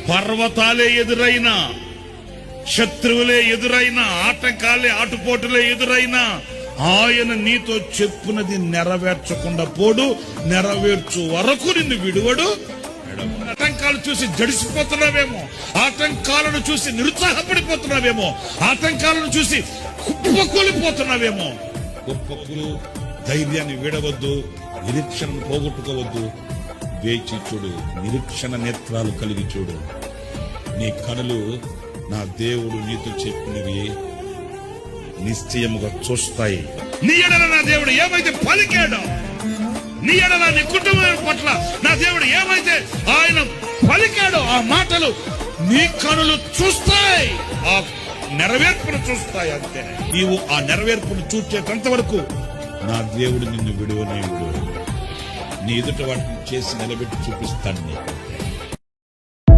పర్వతాలే ఎదురైనా, శత్రువులే ఎదురైనా, ఆటంకాలే ఆటుపోటులే ఎదురైనా ఆయన నీతో చెప్పునది నెరవేర్చకుండా పోడు. నెరవేర్చు వరకు నిన్ను విడువడు. ఆటంకాలు చూసి జడిసిపోతున్నావేమో, ఆటంకాలను చూసి నిరుత్సాహపడిపోతున్నావేమో, ఆటంకాలను చూసి కుప్పకూలిపోతున్నావేమో. కుప్పకులు ధైర్యాన్ని వీడవద్దు, నిరీక్షణను పోగొట్టుకోవద్దు. వేచి చూడు, నిరీక్షణ నేత్రాలు కలిగి చూడు. నీ కనులు నా దేవుడు నీతో చెప్పినవి నిశ్చయముగా చూస్తాయి. నీ ఎడల నా దేవుడు ఏమైతే పలికాడో, నీ ఎడల నీ కుటుంబం పట్ల నా దేవుడు ఏమైతే ఆయన పలికాడో ఆ మాటలు నీ కనులు చూస్తాయి, ఆ నెరవేర్పును చూస్తాయి. అంతే. నీవు ఆ నెరవేర్పును చూచేటంత వరకు నా దేవుడు నిన్ను విడువనే విడువ. నీ ఎదుట వాటిని చేసి నిలబెట్టి చూపిస్తాను నీకు.